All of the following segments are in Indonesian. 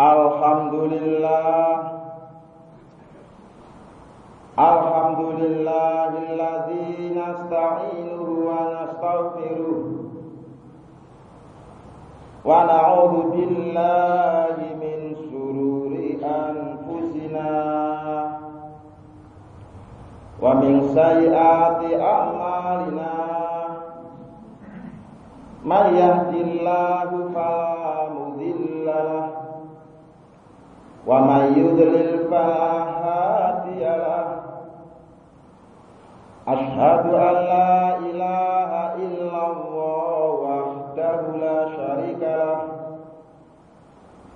Alhamdulillahilladzi nasta'inuhu wa nastaghfiruh wa na'udzu billahi min shururi anfusina wa min sayyiati a'malina may yahdihillahu fala mudilla lahu wa may yudlil fala hadiya lahu. Ashhadu an la ilaha illallah wahdahu la syarika lahu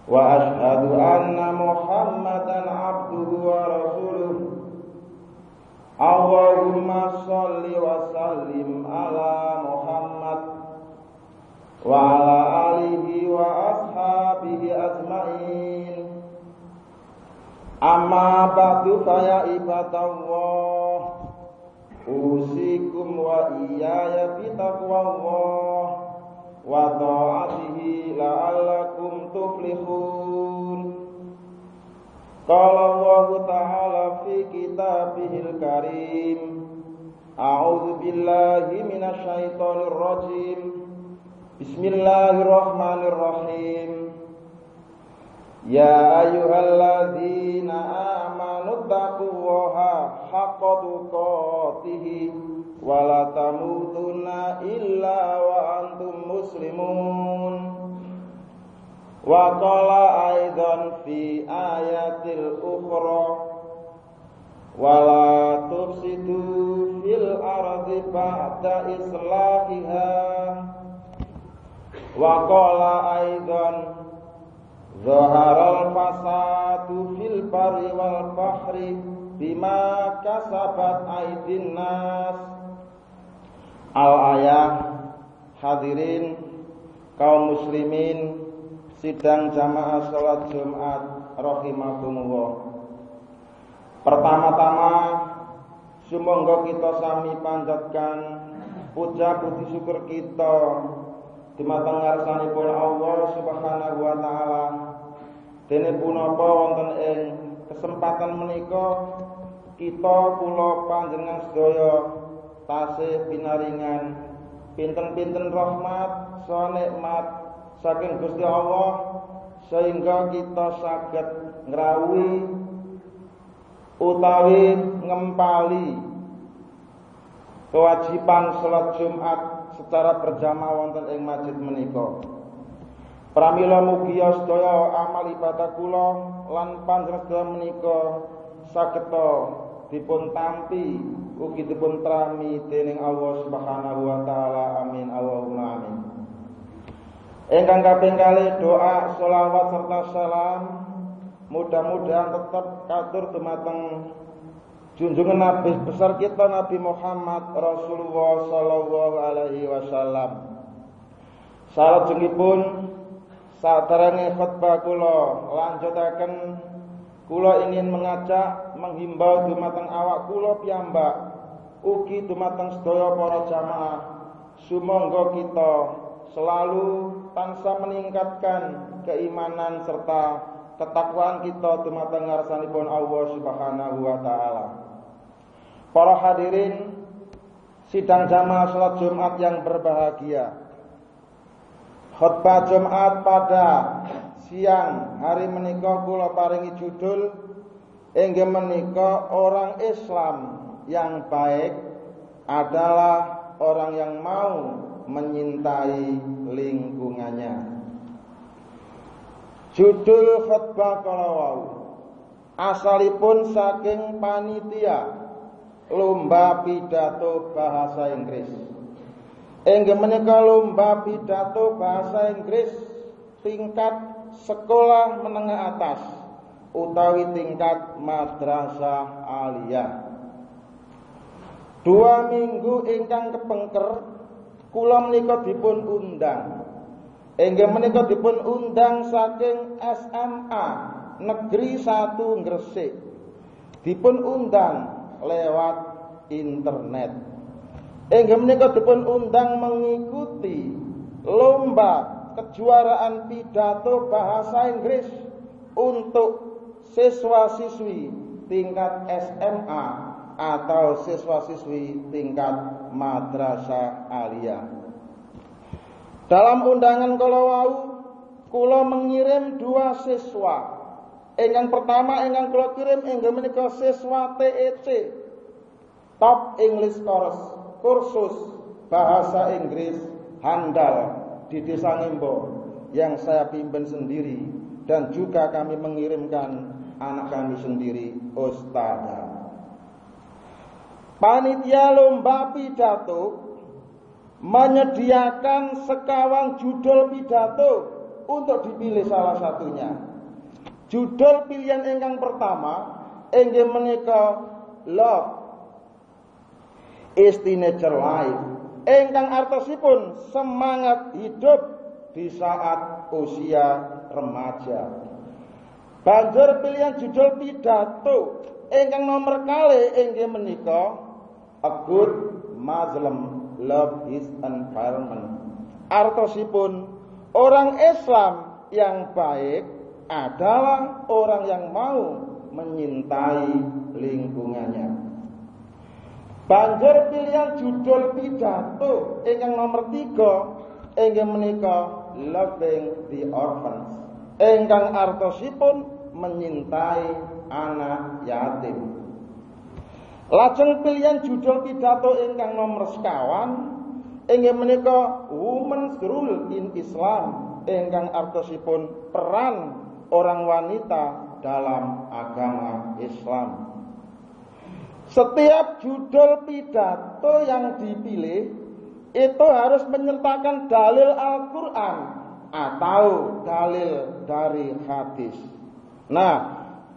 wa ashhadu anna Muhammadan abduhu wa rasuluh. Allahumma shalli wa sallim ala Muhammad wa ala alihi wa ashabihi ajmain. Amma ba'du fa ya ibadallah, usikum wa iyaya bi taqwallah wa ta'atihi la'allakum tuflihun. Qala Allah ta'ala fi kitabihil karim, a'udzu billahi minasy syaithanir rajim. Bismillahirrahmanirrahim. Ya ayyuhalladzina amanu taqullaha haqqa tuqatih wa la tamutunna illa wa antum muslimun. Wa qala aidan fi ayatil ukhra wa la tufsidu fil ardi ba'da islahiha. Wa qala aidan zaharal fasadu fil barri wal bahri bima kasabat aydin nas. Al-ayah. Hadirin kaum muslimin sidang jamaah salat Jumat rahimakumullah. Pertama-tama sumangga kita sami panjatkan puja puji syukur kita dumateng ngarsanipun Allah Subhanahu wa taala. Dene punapa wonten ing kesempatan menika kita kula panjenengan sedaya tasih pinaringan pinten-pinten rahmat saha nikmat saking Gusti Allah sehingga kita saged ngrawuhi utawi ngempali kewajiban salat Jumat secara berjamaah wonten ing masjid menika. Pramila mugi sedaya amal ibadah kula lan panjenengan sedaya menika sageta dipun tampi ugi dipun trami dening Allah Subhanahu wa taala. Amin Allahumma amin. Ingkang kaping kalih doa sholawat serta salam mudah-mudahan tetap katur dumateng junjungan Nabi besar kita Nabi Muhammad Rasulullah sallallahu alaihi wasallam. Salajengipun saderenge khutbah kula lanjutaken, kula ingin mengajak menghimbau dumateng awak kula piyambak ugi dumateng sedaya para jamaah sumangga kita selalu tansah meningkatkan keimanan serta ketakwaan kita dumateng ngarsanipun Allah Subhanahu wa taala. Para hadirin sidang jamaah salat Jumat yang berbahagia. Khutbah Jumat pada siang hari menika kula paringi judul inggih menika orang Islam yang baik adalah orang yang mau menyintai lingkungannya. Judul khutbah kala wau asalipun saking panitia lomba pidato bahasa Inggris. Inggih menika lomba pidato bahasa Inggris tingkat sekolah menengah atas utawi tingkat madrasah aliyah. 2 minggu ingkang kepengker kula menika dipun undang. Inggih menika dipun undang saking SMA Negeri 1 Gresik. Dipun undang lewat internet. Inggih menika dipun undang mengikuti lomba kejuaraan pidato bahasa Inggris untuk siswa-siswi tingkat SMA atau siswa-siswi tingkat madrasah aliyah. Dalam undangan kula wau kula mengirim 2 siswa. Ingkang pertama ingkang kula kirim inggih menika siswa TEC, Top English Course, kursus bahasa Inggris handal di Desa Ngimbo yang saya pimpin sendiri, dan juga kami mengirimkan anak kami sendiri, Ustazah. Panitia lomba pidato menyediakan sekawang judul pidato untuk dipilih salah satunya. Judul pilihan ingkang pertama inggih menika Love is Teenager Life, ingkang artosipun semangat hidup di saat usia remaja. Banjur pilihan judul pidato ingkang nomor kalih inggih menika A Good Muslim Love His Environment. Artosipun orang Islam yang baik adalah orang yang mau menyintai lingkungannya. Banjur pilihan judul pidato ingkang nomor 3 inggih menika Loving the Orphans, ingkang artosipun menyintai anak yatim. Lajeng pilihan judul pidato ingkang nomor 5 inggih menika Women's Role in Islam, ingkang artosipun peran orang wanita dalam agama Islam. Setiap judul pidato yang dipilih itu harus menyertakan dalil Al-Quran atau dalil dari hadis. Nah,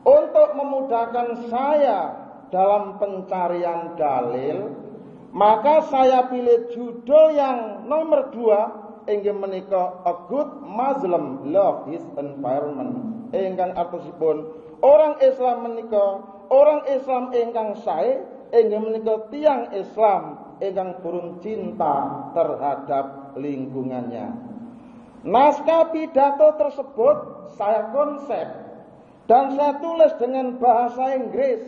untuk memudahkan saya dalam pencarian dalil, maka saya pilih judul yang nomor 2 inggih menika A Good Muslim Love His Environment, ingkang artosipun orang Islam menika orang Islam ingkang sae, inggih menika tiyang Islam ingkang purun cinta terhadap lingkungannya. Naskah pidato tersebut saya konsep dan saya tulis dengan bahasa Inggris,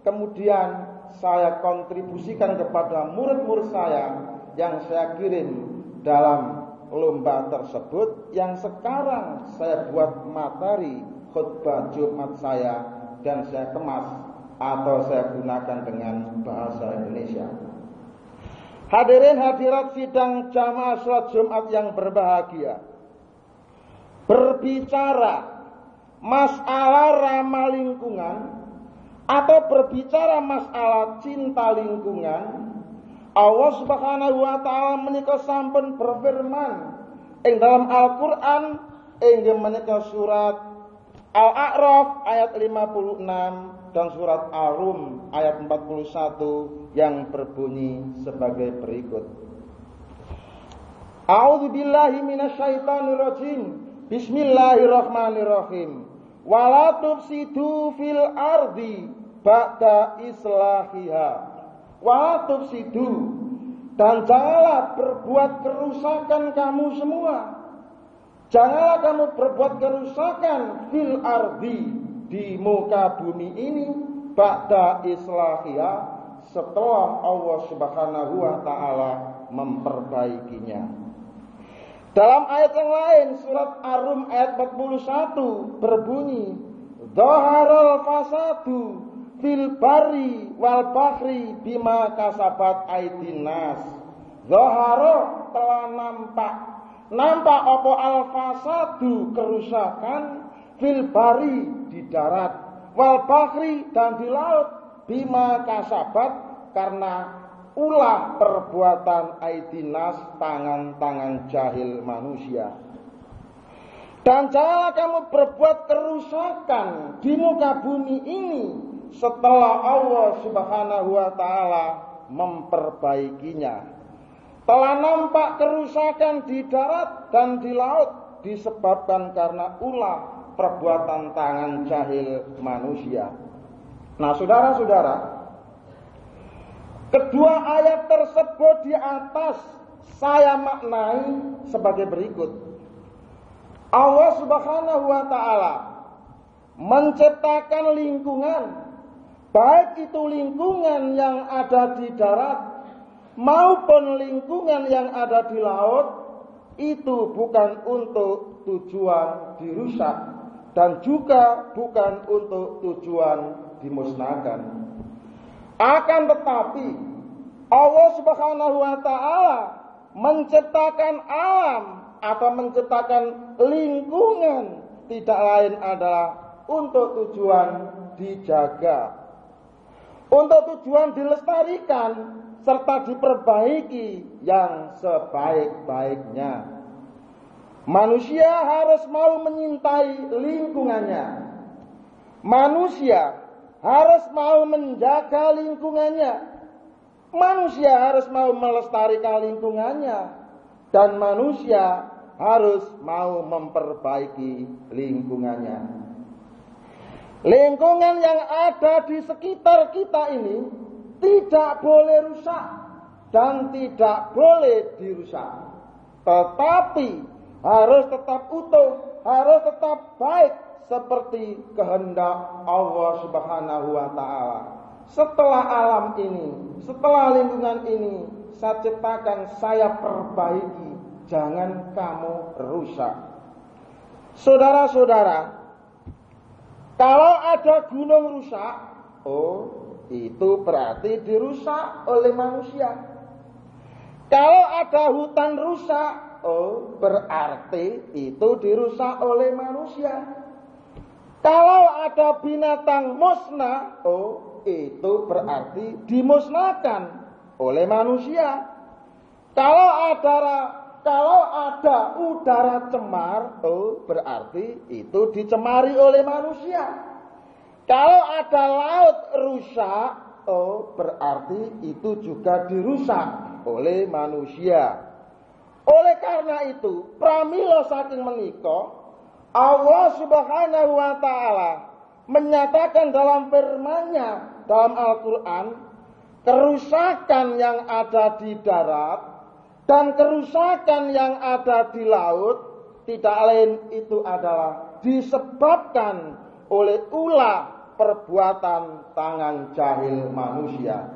kemudian saya kontribusikan kepada murid-murid saya yang saya kirim dalam lomba tersebut, yang sekarang saya buat materi khutbah Jumat saya dan saya kemas atau saya gunakan dengan bahasa Indonesia. Hadirin hadirat sidang jamaah salat Jumat yang berbahagia, berbicara masalah ramah lingkungan atau berbicara masalah cinta lingkungan, Allah Subhanahu wa taala menika sampun berfirman ing dalam Al-Qur'an inggih menika surat Al-A'raf ayat 56 dan surat Ar-Rum ayat 41 yang berbunyi sebagai berikut. A'udzubillahi minasyaitonir rajim. Bismillahirrahmanirrahim. Wala tufsidu fil ardi ba'da islahiha. Wa tufsidu, dan janganlah berbuat kerusakan kamu semua. Janganlah kamu berbuat kerusakan fil ardi, di muka bumi ini, ba'da islahiha, setelah Allah Subhanahu wa taala memperbaikinya. Dalam ayat yang lain surat Ar-Rum ayat 41 berbunyi, Dhaharal fasadu fil bari wal bahri bima kasabat aydin nas. Zahara telah nampak apa al fasadu kerusakan fil bari di darat, wal bahri dan di laut, bima kasabat karena ulah perbuatan aydin nas, tangan-tangan jahil manusia. Dan janganlah kamu berbuat kerusakan di muka bumi ini setelah Allah Subhanahu wa taala memperbaikinya. Telah nampak kerusakan di darat dan di laut disebabkan karena ulah perbuatan tangan jahil manusia. Nah, saudara-saudara, kedua ayat tersebut di atas saya maknai sebagai berikut. Allah Subhanahu wa taala menciptakan lingkungan, baik itu lingkungan yang ada di darat maupun lingkungan yang ada di laut, itu bukan untuk tujuan dirusak dan juga bukan untuk tujuan dimusnahkan. Akan tetapi Allah Subhanahu wa taala menciptakan alam atau menciptakan lingkungan tidak lain adalah untuk tujuan dijaga, untuk tujuan dilestarikan serta diperbaiki yang sebaik-baiknya. Manusia harus mau menyintai lingkungannya. Manusia harus mau menjaga lingkungannya. Manusia harus mau melestarikan lingkungannya. Dan manusia harus mau memperbaiki lingkungannya. Lingkungan yang ada di sekitar kita ini tidak boleh rusak dan tidak boleh dirusak, tetapi harus tetap utuh, harus tetap baik seperti kehendak Allah Subhanahu wa taala. Setelah alam ini, setelah lingkungan ini saya ciptakan, saya perbaiki, jangan kamu rusak. Saudara-saudara, kalau ada gunung rusak, itu berarti dirusak oleh manusia. Kalau ada hutan rusak, berarti itu dirusak oleh manusia. Kalau ada binatang musnah, itu berarti dimusnahkan oleh manusia. Kalau ada udara cemar, berarti itu dicemari oleh manusia. Kalau ada laut rusak, berarti itu juga dirusak oleh manusia. Oleh karena itu, pramila saking menika, Allah Subhanahu wa taala menyatakan dalam firman-Nya dalam Al-Qur'an, kerusakan yang ada di darat dan kerusakan yang ada di laut tidak lain itu adalah disebabkan oleh ulah perbuatan tangan jahil manusia.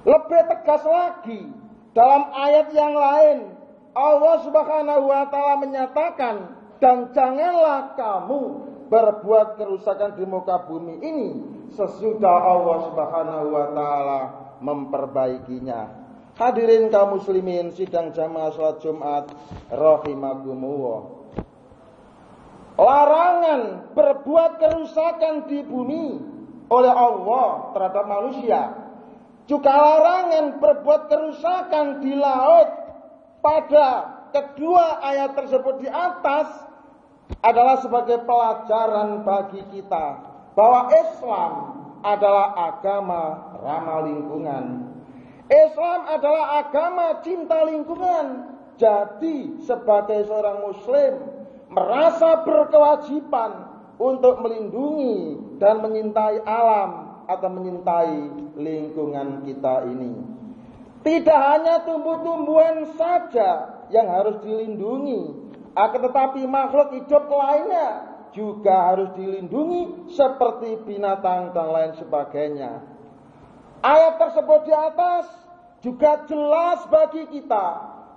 Lebih tegas lagi, dalam ayat yang lain Allah Subhanahu wa taala menyatakan, dan janganlah kamu berbuat kerusakan di muka bumi ini sesudah Allah Subhanahu wa taala memperbaikinya. Hadirin kaum muslimin sidang jamaah salat Jumat rahimakumullah. Larangan berbuat kerusakan di bumi oleh Allah terhadap manusia, juga larangan berbuat kerusakan di laut pada kedua ayat tersebut di atas adalah sebagai pelajaran bagi kita bahwa Islam adalah agama ramah lingkungan. Islam adalah agama cinta lingkungan. Jadi sebagai seorang muslim merasa berkewajiban untuk melindungi dan menyintai alam atau menyintai lingkungan kita ini. Tidak hanya tumbuh-tumbuhan saja yang harus dilindungi, akan tetapi makhluk hidup lainnya juga harus dilindungi seperti binatang dan lain sebagainya. Ayat tersebut di atas juga jelas bagi kita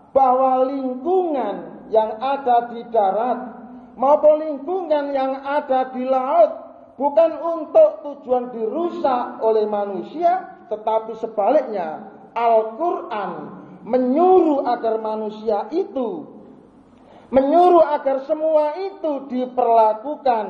bahwa lingkungan yang ada di darat maupun lingkungan yang ada di laut bukan untuk tujuan dirusak oleh manusia, tetapi sebaliknya Al-Quran menyuruh agar manusia itu, menyuruh agar semua itu diperlakukan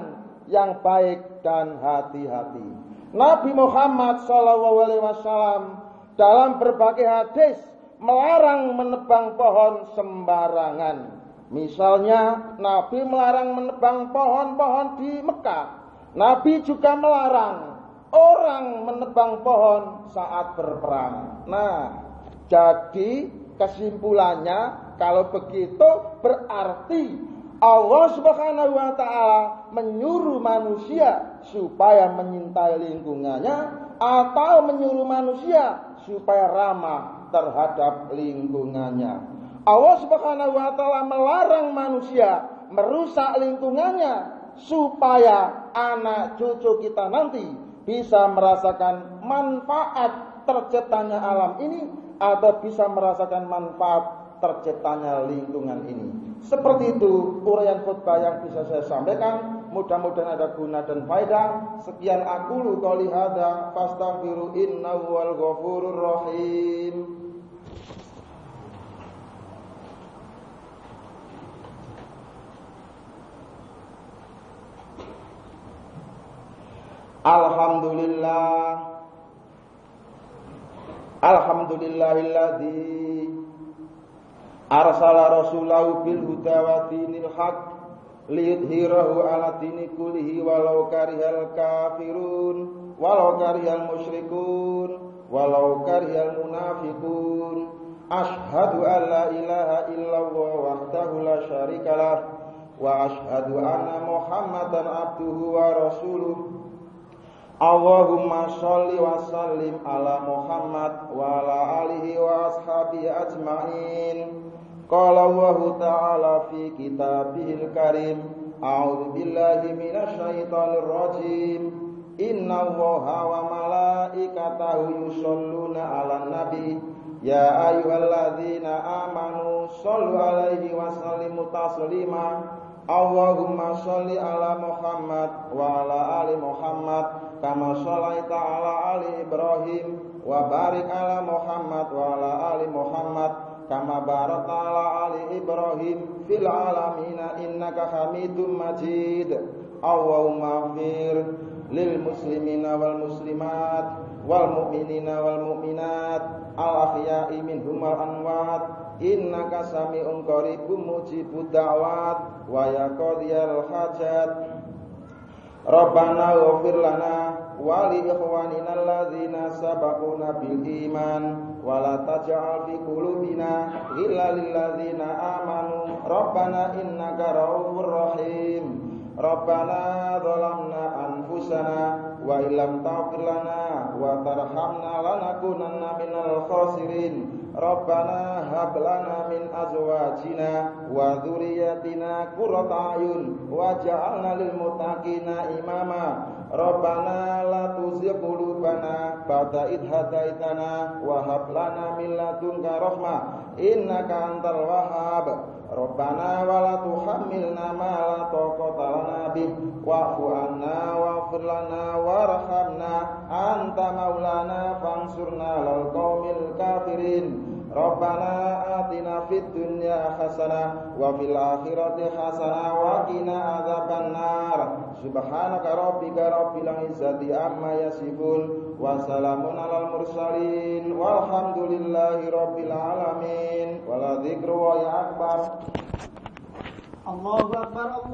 yang baik dan hati-hati. Nabi Muhammad SAW dalam berbagai hadis melarang menebang pohon sembarangan. Misalnya Nabi melarang menebang pohon-pohon di Mekah. Nabi juga melarang orang menebang pohon saat berperang. Nah, jadi kesimpulannya kalau begitu berarti Allah Subhanahu wa taala menyuruh manusia supaya menyintai lingkungannya atau menyuruh manusia supaya ramah terhadap lingkungannya. Allah Subhanahu wa taala melarang manusia merusak lingkungannya supaya anak cucu kita nanti bisa merasakan manfaat terciptanya alam ini atau bisa merasakan manfaat terciptanya lingkungan ini. Seperti itu uraian khutbah yang bisa saya sampaikan. Mudah-mudahan ada guna dan faedah. Sekian aqulu qouli hadza fastaghfiru innahu wal ghafurur rahim. Alhamdulillahilladzi arsala rasulahu bil huda wa dinil haq liyudhhirahu ala dini kullihi walau karihal kafirun walau karihal musyrikun walau karihal munafiqun. Ashhadu an la ilaha illallah wahdahu la syarikalah wa ashhadu anna Muhammadan abduhu wa rasuluh. Allahumma sholli wa sallim ala Muhammad wa ala alihi wa ashabihi ajma'in. Qala Allahu ta'ala fi kitabihil karim, a'udzu billahi minasy syaithanir rajim. Innallaha wa malaikatahu yusholluna 'alan nabi ya ayyuhalladzina amanu shollu 'alaihi wa sallimu taslima. Allahumma sholli ala Muhammad wa ala ali Muhammad kama shallaita ala ali Ibrahim wa barik ala Muhammad wa ala ali Muhammad kama barakta ala ali Ibrahim fil alamin innaka Hamidum Majid. Allahumma ighfir lil muslimina wal muslimat wal mu'minina wal mu'minat al ahya'i minhum wal amwat innaka sami'un qaribun mujibud da'wat wa ya qadiyal hajat. Rabbana ighfir lana wa li ikhwanina alladzina sabaquna bil iman wa la taj'al fi qulubina ghillan lil ladzina amanu rabbana innaka ra'ufur rahim. Rabbana zalamna anfusana wa illam taghfir lana wa tarhamna lanakunanna minal khasirin. Rabbana hab lana min azwajina wa dzurriyyatina qurrata a'yun waj'alna lil muttaqina imama. Rabbana la tuzigh qulubana ba'da idh hadaitana wa hab lana min ladunka rahmah innaka antal wahhab. Rabbana wa la tuhammilna ma la taqata lana bih wa'fu 'anna waghfir lana warhamna anta maulana fansurna 'alal qaumil kafirin. Rabbana atina fid dunya hasanah wa fil akhirati hasanah wa qina adzabannar. Subhanaka rabbika rabbil izzati amma yasifun wa salamun 'alal mursalin walhamdulillahi rabbil alamin. Wala dzikru wa akbar. Allahu akbar.